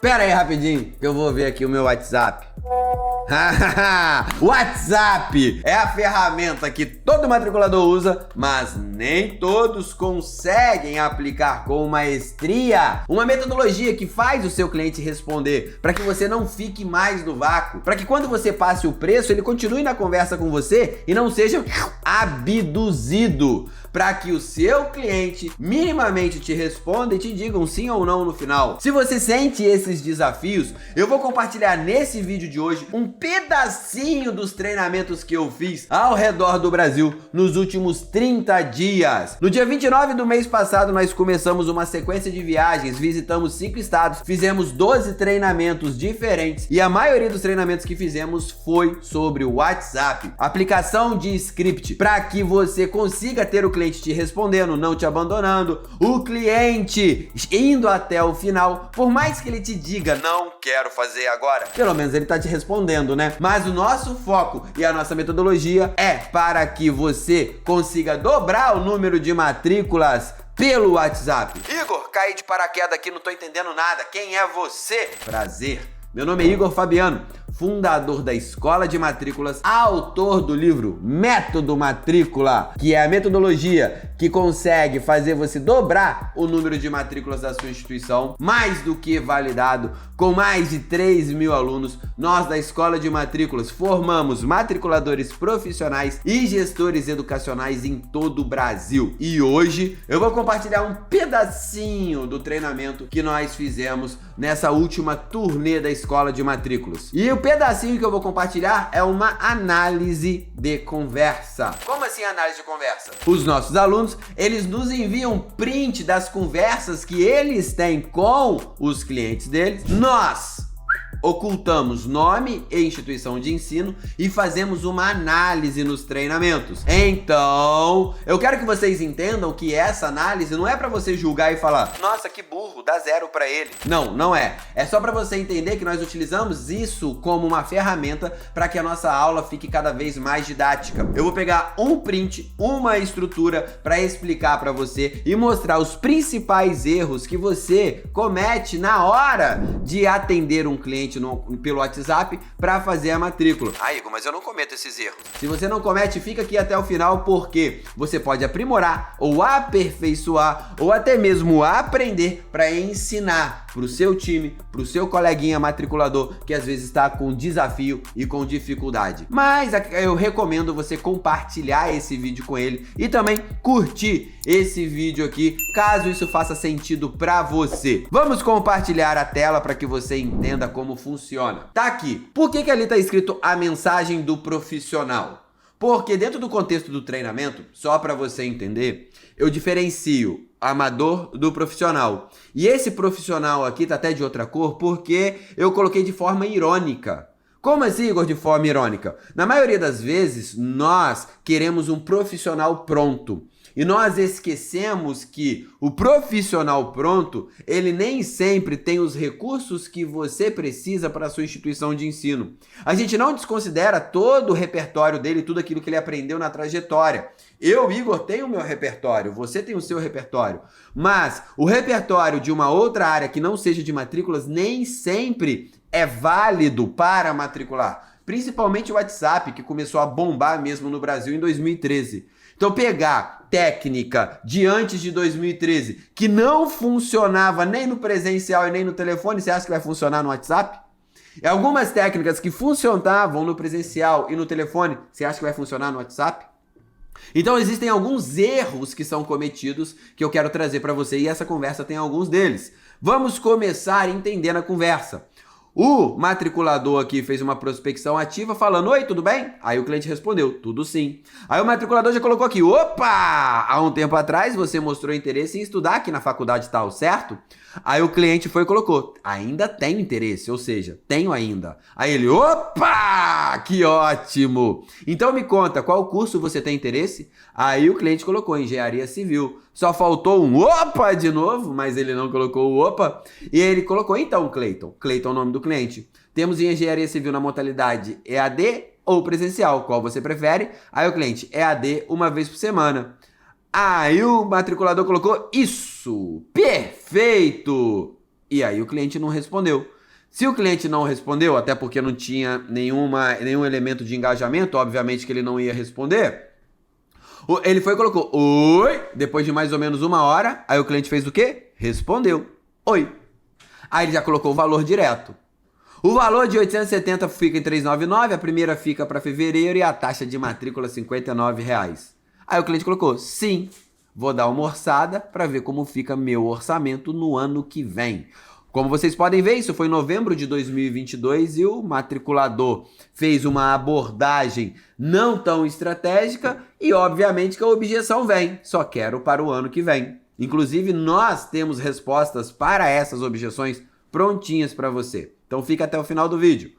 Pera aí rapidinho, que eu vou ver aqui o meu WhatsApp. WhatsApp é a ferramenta que todo matriculador usa, mas nem todos conseguem aplicar com maestria. Uma metodologia que faz o seu cliente responder, para que você não fique mais no vácuo, para que quando você passe o preço, ele continue na conversa com você e não seja abduzido, para que o seu cliente minimamente te responda e te diga um sim ou não no final. Se você sente esses desafios, eu vou compartilhar nesse vídeo de hoje um pedacinho dos treinamentos que eu fiz ao redor do Brasil nos últimos 30 dias. No dia 29 do mês passado, nós começamos uma sequência de viagens, visitamos 5 estados, fizemos 12 treinamentos diferentes e a maioria dos treinamentos que fizemos foi sobre o WhatsApp, aplicação de script, para que você consiga ter o cliente te respondendo, não te abandonando, o cliente indo até o final, por mais que ele te diga, não quero fazer agora, pelo menos ele tá te respondendo, né? Mas o nosso foco e a nossa metodologia é para que você consiga dobrar o número de matrículas pelo WhatsApp. Igor, caí de paraquedas aqui, não tô entendendo nada. Quem é você? Prazer. Meu nome é Igor Fabiano, fundador da Escola de Matrículas, autor do livro Método Matrícula, que é a metodologia que consegue fazer você dobrar o número de matrículas da sua instituição, mais do que validado, com mais de 3.000 alunos. Nós da Escola de Matrículas formamos matriculadores profissionais e gestores educacionais em todo o Brasil. E hoje eu vou compartilhar um pedacinho do treinamento que nós fizemos nessa última turnê da Escola de Matrículas. E o pedacinho que eu vou compartilhar é uma análise de conversa. Como assim análise de conversa? Os nossos alunos, eles nos enviam print das conversas que eles têm com os clientes deles. Nós ocultamos nome e instituição de ensino e fazemos uma análise nos treinamentos. Então, eu quero que vocês entendam que essa análise não é para você julgar e falar, nossa, que burro, dá 0 para ele. Não, não é. É só para você entender que nós utilizamos isso como uma ferramenta para que a nossa aula fique cada vez mais didática. Eu vou pegar um print, uma estrutura para explicar para você e mostrar os principais erros que você comete na hora de atender um cliente pelo WhatsApp para fazer a matrícula. Ah, Igor, mas eu não cometo esses erros. Se você não comete, fica aqui até o final, porque você pode aprimorar ou aperfeiçoar ou até mesmo aprender para ensinar para o seu time, para o seu coleguinha matriculador que às vezes está com desafio e com dificuldade. Mas eu recomendo você compartilhar esse vídeo com ele e também curtir esse vídeo aqui, caso isso faça sentido para você. Vamos compartilhar a tela para que você entenda como funciona. Tá aqui. Por que ali tá escrito a mensagem do profissional? Porque dentro do contexto do treinamento, só para você entender, eu diferencio amador do profissional. E esse profissional aqui tá até de outra cor porque eu coloquei de forma irônica. Como assim, Igor, de forma irônica? Na maioria das vezes, nós queremos um profissional pronto. E nós esquecemos que o profissional pronto, ele nem sempre tem os recursos que você precisa para a sua instituição de ensino. A gente não desconsidera todo o repertório dele, tudo aquilo que ele aprendeu na trajetória. Eu, Igor, tenho o meu repertório, você tem o seu repertório. Mas o repertório de uma outra área que não seja de matrículas nem sempre é válido para matricular. Principalmente o WhatsApp, que começou a bombar mesmo no Brasil em 2013. Então pegar técnica de antes de 2013, que não funcionava nem no presencial e nem no telefone, você acha que vai funcionar no WhatsApp? E algumas técnicas que funcionavam no presencial e no telefone, você acha que vai funcionar no WhatsApp? Então existem alguns erros que são cometidos que eu quero trazer para você e essa conversa tem alguns deles. Vamos começar entendendo a conversa. O matriculador aqui fez uma prospecção ativa falando, oi, tudo bem? Aí o cliente respondeu, tudo sim. Aí o matriculador já colocou aqui, opa! Há um tempo atrás você mostrou interesse em estudar aqui na faculdade tal, certo? Aí o cliente foi e colocou, ainda tenho interesse, ou seja, tenho ainda. Aí ele, opa! Que ótimo! Então me conta, qual curso você tem interesse? Aí o cliente colocou engenharia civil. Só faltou um opa de novo, mas ele não colocou o opa. E ele colocou, então, Cleiton. Cleiton é o nome do cliente. Temos engenharia civil na modalidade EAD ou presencial, qual você prefere? Aí o cliente, EAD uma vez por semana. Aí o matriculador colocou isso, perfeito! E aí o cliente não respondeu. Se o cliente não respondeu, até porque não tinha nenhum elemento de engajamento, obviamente que ele não ia responder, ele foi e colocou oi, depois de mais ou menos 1 hora, aí o cliente fez o quê? Respondeu, oi. Aí ele já colocou o valor direto. O valor de 870 fica em 399, a primeira fica para fevereiro e a taxa de matrícula R$ 59. Aí o cliente colocou, sim, vou dar uma orçada para ver como fica meu orçamento no ano que vem. Como vocês podem ver, isso foi em novembro de 2022 e o matriculador fez uma abordagem não tão estratégica e obviamente que a objeção vem, só quero para o ano que vem. Inclusive nós temos respostas para essas objeções prontinhas para você. Então fica até o final do vídeo.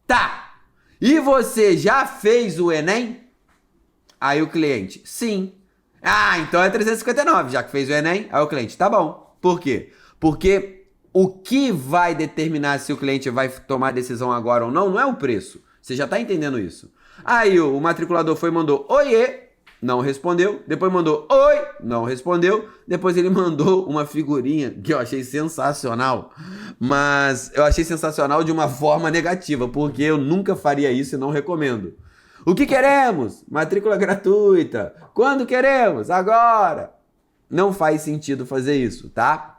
Tá! E você já fez o Enem? Aí o cliente, sim. Ah, então é 359, já que fez o Enem. Aí o cliente, tá bom. Por quê? Porque o que vai determinar se o cliente vai tomar decisão agora ou não é o preço. Você já tá entendendo isso. Aí o matriculador foi e mandou oiê, não respondeu. Depois mandou oi, não respondeu. Depois ele mandou uma figurinha que eu achei sensacional. Mas eu achei sensacional de uma forma negativa, porque eu nunca faria isso e não recomendo. O que queremos? Matrícula gratuita. Quando queremos? Agora. Não faz sentido fazer isso, tá?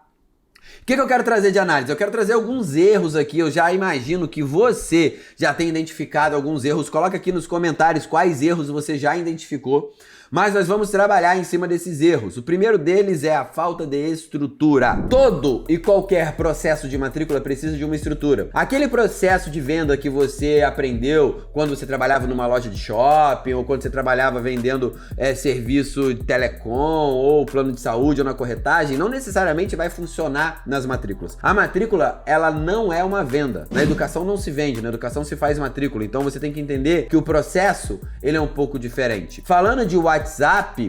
O que eu quero trazer de análise? Eu quero trazer alguns erros aqui. Eu já imagino que você já tem identificado alguns erros. Coloca aqui nos comentários quais erros você já identificou. Mas nós vamos trabalhar em cima desses erros. O primeiro deles é a falta de estrutura. Todo e qualquer processo de matrícula precisa de uma estrutura. Aquele processo de venda que você aprendeu quando você trabalhava numa loja de shopping ou quando você trabalhava vendendo serviço de telecom ou plano de saúde ou na corretagem, não necessariamente vai funcionar nas matrículas. A matrícula, ela não é uma venda. Na educação não se vende, na educação se faz matrícula. Então você tem que entender que o processo, ele é um pouco diferente. Falando de WhatsApp,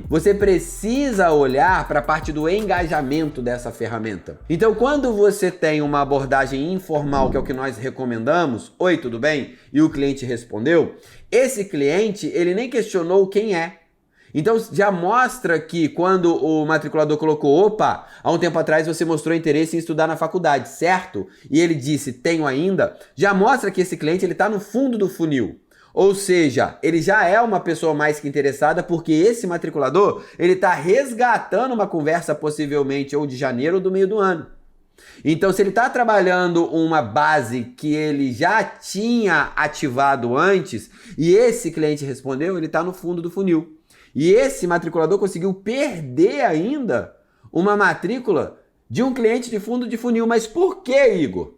você precisa olhar para a parte do engajamento dessa ferramenta. Então, quando você tem uma abordagem informal, que é o que nós recomendamos, oi, tudo bem? E o cliente respondeu, esse cliente, ele nem questionou quem é. Então, já mostra que quando o matriculador colocou, opa, há um tempo atrás você mostrou interesse em estudar na faculdade, certo? E ele disse, tenho ainda, já mostra que esse cliente ele está no fundo do funil. Ou seja, ele já é uma pessoa mais que interessada porque esse matriculador, ele está resgatando uma conversa possivelmente ou de janeiro ou do meio do ano. Então, se ele está trabalhando uma base que ele já tinha ativado antes e esse cliente respondeu, ele está no fundo do funil. E esse matriculador conseguiu perder ainda uma matrícula de um cliente de fundo de funil. Mas por que, Igor?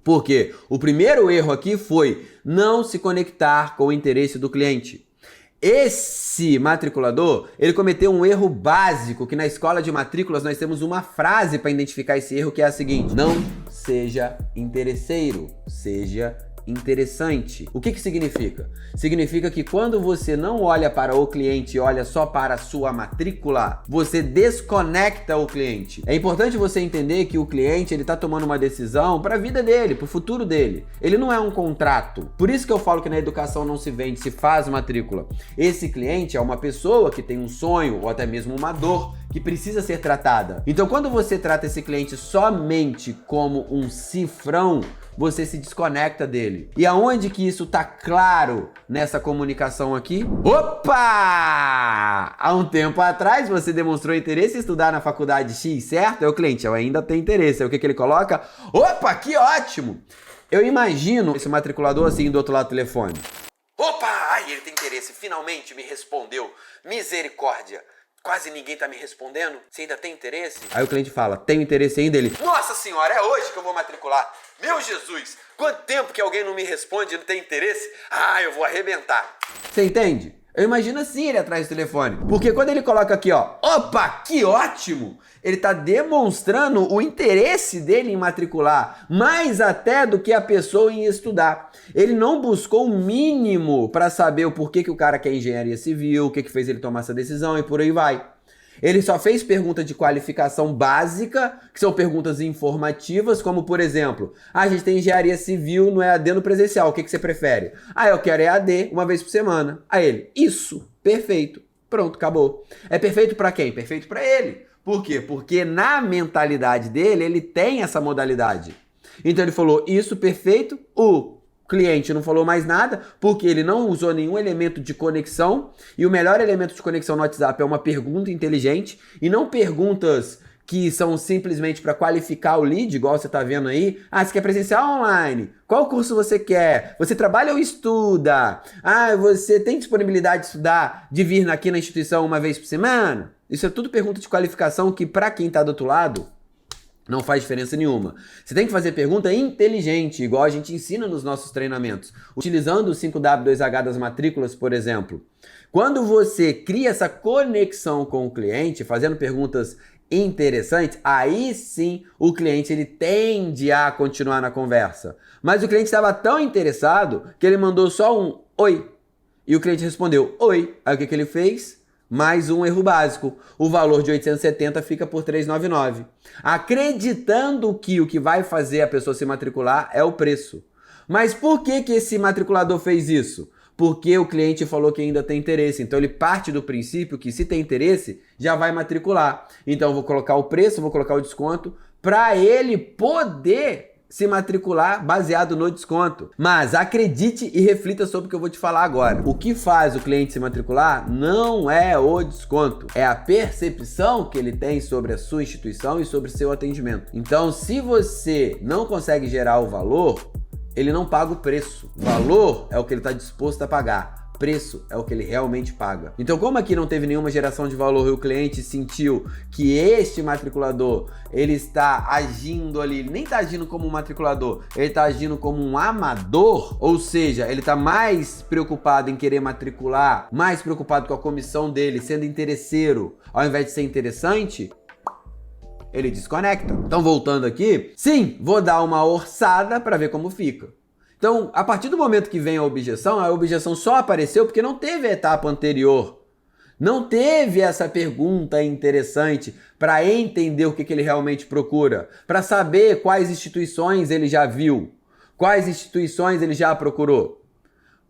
Porque o primeiro erro aqui foi não se conectar com o interesse do cliente. Esse matriculador, ele cometeu um erro básico, que na escola de matrículas nós temos uma frase para identificar esse erro, que é a seguinte: não seja interesseiro, seja interessante. O que significa? Significa que quando você não olha para o cliente e olha só para a sua matrícula, você desconecta o cliente. É importante você entender que o cliente ele está tomando uma decisão para a vida dele, para o futuro dele. Ele não é um contrato. Por isso que eu falo que na educação não se vende, se faz matrícula. Esse cliente é uma pessoa que tem um sonho ou até mesmo uma dor que precisa ser tratada. Então, quando você trata esse cliente somente como um cifrão, você se desconecta dele. E aonde que isso tá claro nessa comunicação aqui? Opa! Há um tempo atrás você demonstrou interesse em estudar na faculdade X, certo? É o cliente, eu ainda tenho interesse. Aí o que ele coloca? Opa, que ótimo! Eu imagino esse matriculador assim do outro lado do telefone. Opa! Ai, ele tem interesse, finalmente me respondeu. Misericórdia! Quase ninguém tá me respondendo. Você ainda tem interesse? Aí o cliente fala, tenho interesse ainda. Ele, nossa senhora, é hoje que eu vou matricular. Meu Jesus, quanto tempo que alguém não me responde e não tem interesse? Ah, eu vou arrebentar. Você entende? Eu imagino assim ele atrás do telefone. Porque quando ele coloca aqui, ó, opa, que ótimo! Ele tá demonstrando o interesse dele em matricular, mais até do que a pessoa em estudar. Ele não buscou o mínimo para saber o porquê que o cara quer engenharia civil, o que fez ele tomar essa decisão e por aí vai. Ele só fez pergunta de qualificação básica, que são perguntas informativas, como por exemplo, a gente tem engenharia civil no EAD no presencial, o que você prefere? Ah, eu quero EAD uma vez por semana. Aí ele, isso, perfeito, pronto, acabou. É perfeito para quem? Perfeito para ele. Por quê? Porque na mentalidade dele, ele tem essa modalidade. Então ele falou isso, perfeito, o cliente não falou mais nada, porque ele não usou nenhum elemento de conexão, e o melhor elemento de conexão no WhatsApp é uma pergunta inteligente, e não perguntas que são simplesmente para qualificar o lead, igual você está vendo aí. Ah, você quer presencial ou online? Qual curso você quer? Você trabalha ou estuda? Ah, você tem disponibilidade de estudar, de vir aqui na instituição uma vez por semana? Isso é tudo pergunta de qualificação que para quem está do outro lado não faz diferença nenhuma. Você tem que fazer pergunta inteligente, igual a gente ensina nos nossos treinamentos. Utilizando o 5W2H das matrículas, por exemplo. Quando você cria essa conexão com o cliente, fazendo perguntas interessantes, aí sim o cliente ele tende a continuar na conversa. Mas o cliente estava tão interessado que ele mandou só um oi. E o cliente respondeu oi. Aí o que ele fez? Mais um erro básico. O valor de 870 fica por 399. Acreditando que o que vai fazer a pessoa se matricular é o preço. Mas por que esse matriculador fez isso? Porque o cliente falou que ainda tem interesse. Então ele parte do princípio que se tem interesse, já vai matricular. Então eu vou colocar o preço, vou colocar o desconto, para ele poder se matricular baseado no desconto. Mas acredite e reflita sobre o que eu vou te falar agora. O que faz o cliente se matricular não é o desconto, é a percepção que ele tem sobre a sua instituição e sobre seu atendimento. Então, se você não consegue gerar o valor, ele não paga o preço. Valor é o que ele está disposto a pagar. Preço é o que ele realmente paga. Então, como aqui não teve nenhuma geração de valor e o cliente sentiu que este matriculador, ele está agindo ali, ele nem está agindo como um matriculador, ele está agindo como um amador, ou seja, ele está mais preocupado em querer matricular, mais preocupado com a comissão dele, sendo interesseiro, ao invés de ser interessante, ele desconecta. Então, voltando aqui, sim, vou dar uma orçada para ver como fica. Então, a partir do momento que vem a objeção só apareceu porque não teve a etapa anterior. Não teve essa pergunta interessante para entender o que ele realmente procura, para saber quais instituições ele já viu, quais instituições ele já procurou.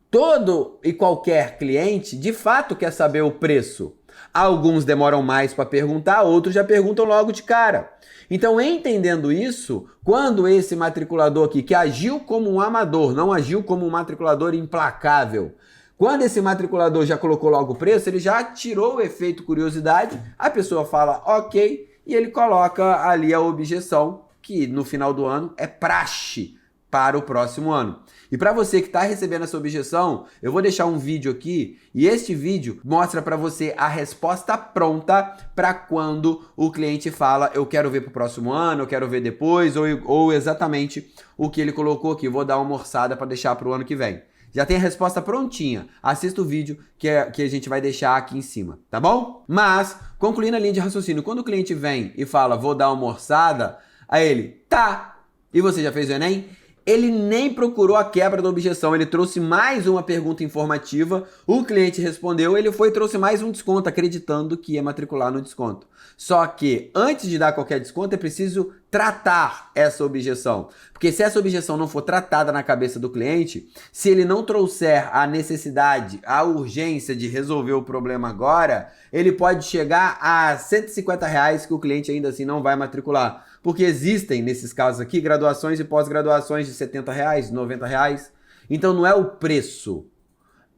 Todo e qualquer cliente, de fato, quer saber o preço. Alguns demoram mais para perguntar, outros já perguntam logo de cara. Então, entendendo isso, quando esse matriculador aqui, que agiu como um amador, não agiu como um matriculador implacável, quando esse matriculador já colocou logo o preço, ele já tirou o efeito curiosidade, a pessoa fala ok, e ele coloca ali a objeção, que no final do ano é praxe para o próximo ano. E para você que está recebendo essa objeção, eu vou deixar um vídeo aqui e este vídeo mostra para você a resposta pronta para quando o cliente fala eu quero ver para o próximo ano, eu quero ver depois ou exatamente o que ele colocou aqui. Vou dar uma orçada para deixar para o ano que vem. Já tem a resposta prontinha. Assista o vídeo que a gente vai deixar aqui em cima, tá bom? Mas, concluindo a linha de raciocínio, quando o cliente vem e fala vou dar uma orçada, aí ele, tá, e você já fez o Enem? Ele nem procurou a quebra da objeção, ele trouxe mais uma pergunta informativa, o cliente respondeu, ele foi e trouxe mais um desconto, acreditando que ia matricular no desconto. Só que, antes de dar qualquer desconto, é preciso tratar essa objeção. Porque se essa objeção não for tratada na cabeça do cliente, se ele não trouxer a necessidade, a urgência de resolver o problema agora, ele pode chegar a R$150 que o cliente ainda assim não vai matricular. Porque existem, nesses casos aqui, graduações e pós-graduações de R$70, R$90. Então não é o preço,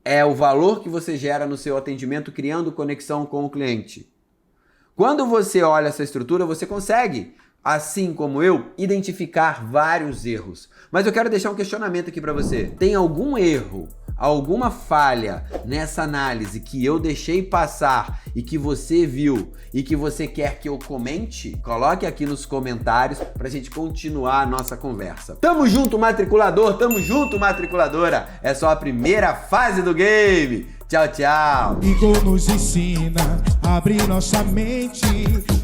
é o valor que você gera no seu atendimento criando conexão com o cliente. Quando você olha essa estrutura, você consegue, assim como eu, identificar vários erros. Mas eu quero deixar um questionamento aqui para você. Tem algum erro, alguma falha nessa análise que eu deixei passar e que você viu e que você quer que eu comente? Coloque aqui nos comentários pra gente continuar a nossa conversa. Tamo junto, matriculador, tamo junto, matriculadora. É só a primeira fase do game. Tchau, tchau. Igor nos ensina a abrir nossa mente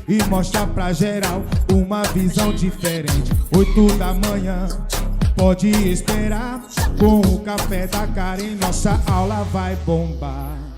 e mostra pra geral uma visão diferente. 8 da manhã, pode esperar. Com o café da Karen, nossa aula vai bombar.